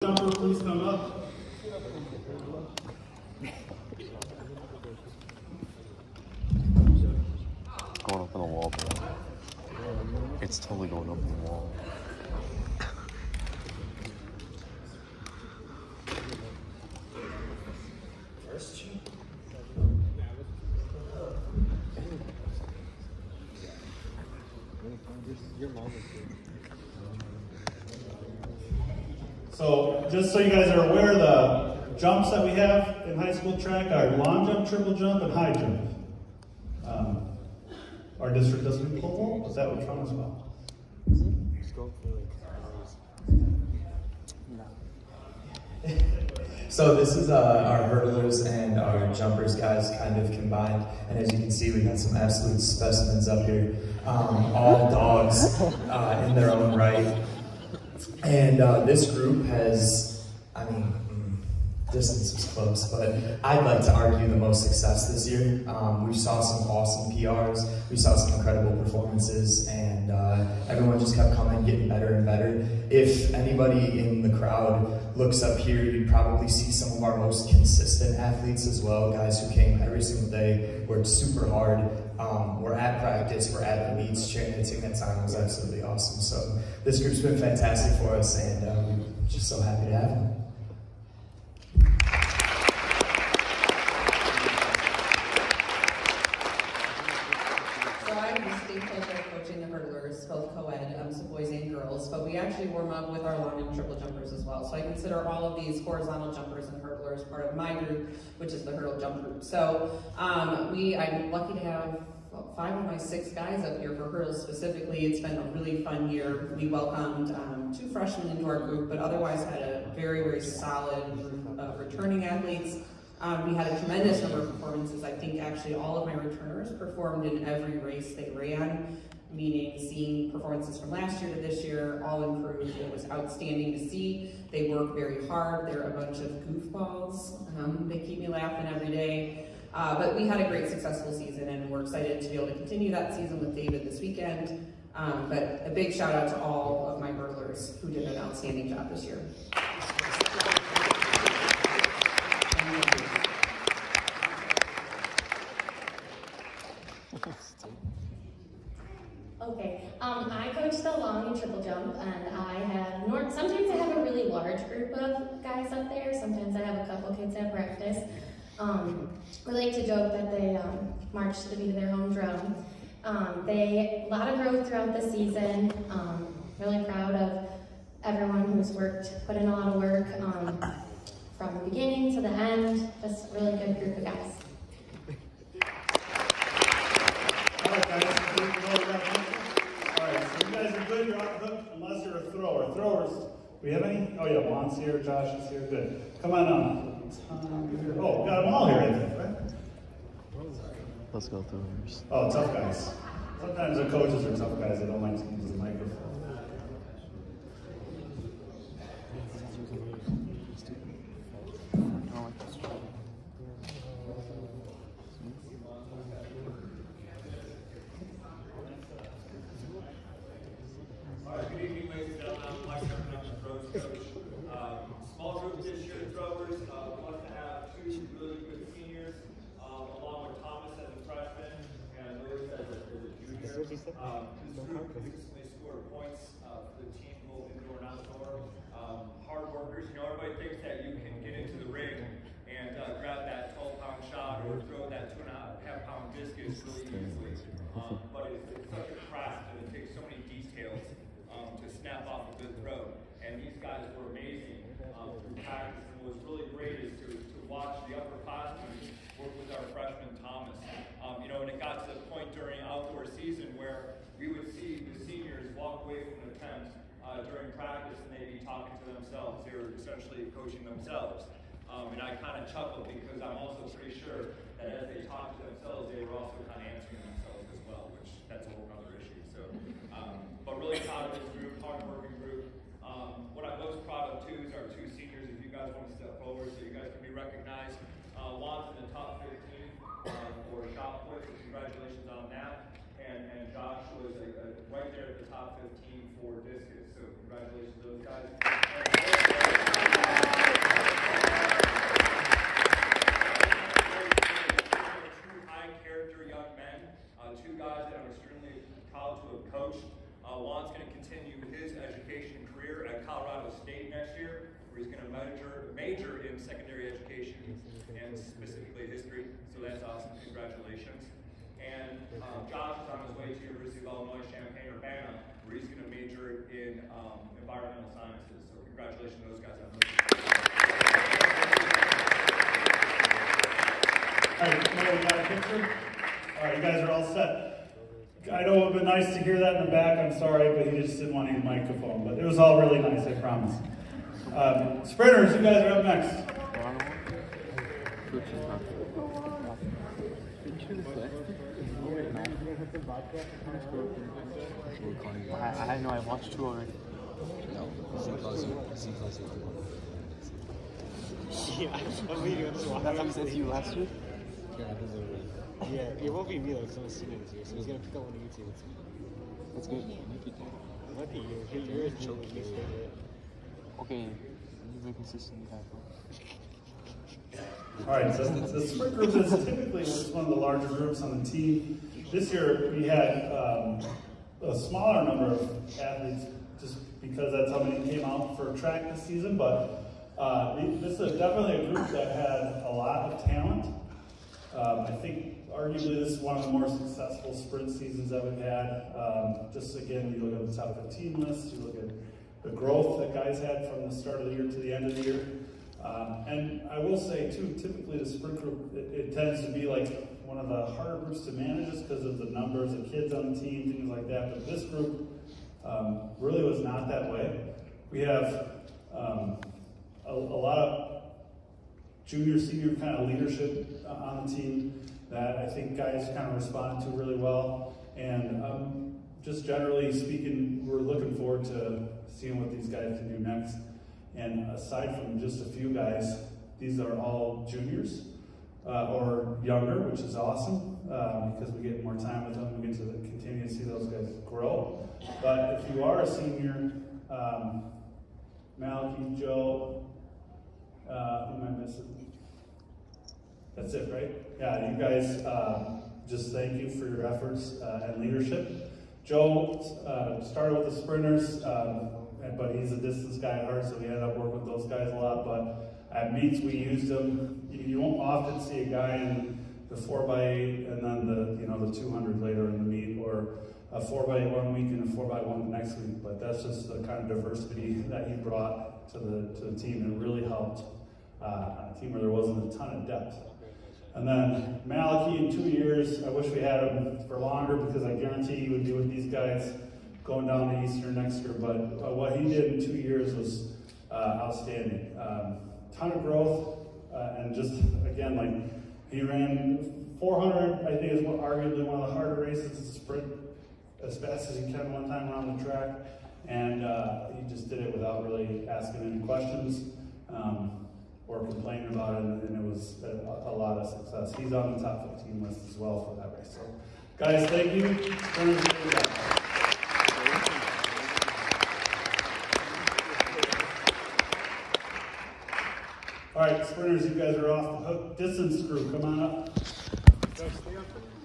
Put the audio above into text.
Jumper, please come up. Going up in the wall, bro. It's totally going up in the wall. So, just so you guys are aware, the jumps that we have in high school track are long jump, triple jump, and high jump. Our district doesn't do pole vault, but that would count as well. So this is our hurdlers and our jumpers guys kind of combined, and as you can see, we got some absolute specimens up here, all dogs in their own right. And this group has, distance was close, but I'd like to argue the most success this year. We saw some awesome PRs, we saw some incredible performances, and everyone just kept coming, getting better and better. If anybody in the crowd looks up here, you'd probably see some of our most consistent athletes as well, guys who came every single day, worked super hard. We're at practice, we're at the meets, cheering and singing that time was absolutely awesome. So this group's been fantastic for us, and we're just so happy to have them. Coaching the hurdlers, both co-ed, so boys and girls, but we actually warm up with our long and triple jumpers as well. So I consider all of these horizontal jumpers and hurdlers part of my group, which is the hurdle jump group. So I'm lucky to have 5 of my 6 guys up here for hurdles specifically. It's been a really fun year. We welcomed 2 freshmen into our group, but otherwise had a very, very solid group of returning athletes. We had a tremendous number of performances. I think actually all of my returners performed in every race they ran, meaning seeing performances from last year to this year, all improved. It was outstanding to see. They work very hard. They're a bunch of goofballs. They keep me laughing every day. But we had a great successful season, and we're excited to be able to continue that season with David this weekend. But a big shout out to all of my hurdlers who did an outstanding job this year. Okay, I coach the long and triple jump, and sometimes I have a really large group of guys up there. Sometimes I have a couple kids at practice. We like to joke that they march to the beat of their home drum. A lot of growth throughout the season. Really proud of everyone who's put in a lot of work from the beginning to the end. Just a really good group of guys. All right, guys. All right, so you guys are good. You're off the hook unless you're a thrower. Throwers, do we have any? Oh yeah, Juan's here, Josh is here. Good. Come on up. Oh, got them all here, I think, right? Let's go throwers. Oh, tough guys. Sometimes the coaches are tough guys. They don't like to use the microphone. Good evening, ladies and gentlemen. I'm Mike, I'm throws coach. Small group this year of throwers. We want to have 2 really good seniors, along with Thomas as a freshman and Lewis as a junior. This group consistently scored points for the team, both indoor and outdoor. Hard workers. Everybody thinks that you can get into the ring and grab that 12-pound shot or throw that 2.5-pound discus really easily. But it's such a craft, and it takes so many details to snap off a good throw. And these guys were amazing through practice, and what was really great is to watch the upperclassmen work with our freshman Thomas. And it got to the point during outdoor season where we would see the seniors walk away from the tent during practice, and they'd be talking to themselves. They were essentially coaching themselves. And I kind of chuckled because I'm also pretty sure that as they talked to themselves, they were also kind of answering themselves as well, which that's a whole other issue. So, but really proud of this group, hard-working group. What I'm most proud of too is our 2 seniors. If you guys want to step forward so you guys can be recognized. Juan's in the top 15 for shot put, so congratulations on that. and Josh was right there at the top 15 for discus. So congratulations to those guys. Two high-character young men, two guys that I'm extremely proud to have coached. Juan's going to continue his education career at Colorado State next year, where he's going to major in secondary education and specifically history. So that's awesome. Congratulations. And Josh is on his way to University of Illinois Champaign-Urbana, where he's going to major in environmental sciences. So congratulations to those guys. All right, we got a picture? All right, you guys are all set. I know it would have been nice to hear that in the back. I'm sorry, but he just didn't want to use a microphone. But it was all really nice, I promise. Sprinters, you guys are up next. I know, I watched 2 already. No, listen closer. Listen closer. Yeah, I'm leaving on this one. That's what you last week? Yeah, it won't be me though, because I'm a student this year, so he's gonna pick up one of you two. That's good. Look at you. You're a joke. Okay, you've been consistently happy. All right, so the sprint group is typically one of the larger groups on the team. This year we had a smaller number of athletes just because that's how many came out for track this season, but this is definitely a group that had a lot of talent. I think arguably this is one of the more successful sprint seasons that we've had. Just again, you look at the top 15 list, you look at the growth that guys had from the start of the year to the end of the year. And I will say too, typically the sprint group, it tends to be like one of the harder groups to manage just because of the numbers of kids on the team, things like that. But this group really was not that way. We have a lot of junior, senior kind of leadership on the team that I think guys kind of responded to really well. And just generally speaking, we're looking forward to seeing what these guys can do next. And aside from just a few guys, these are all juniors or younger, which is awesome because we get more time with them. We get to continue to see those guys grow. But if you are a senior, Malachi, Joe, who am I missing? That's it, right? Yeah, you guys, just thank you for your efforts and leadership. Joe started with the sprinters, but he's a distance guy at heart, so we ended up working with those guys a lot. But at meets, we used them. You won't often see a guy in the 4x8 and then the 200 later in the meet, or a 4x8 one week and a 4x1 the next week. But that's just the kind of diversity that he brought to the team, and it really helped on a team where there wasn't a ton of depth. And then Malachi, in 2 years, I wish we had him for longer because I guarantee he would be with these guys going down to Eastern next year. But what he did in 2 years was outstanding. Ton of growth, and just again, like he ran 400. I think is arguably one of the harder races to sprint as fast as he can one time around the track, and he just did it without really asking any questions. Or complaining about it, and it was a lot of success. He's on the top 15 list as well for that race. So, guys, thank you. All right, sprinters, you guys are off the hook. Distance crew, come on up. Stay up there.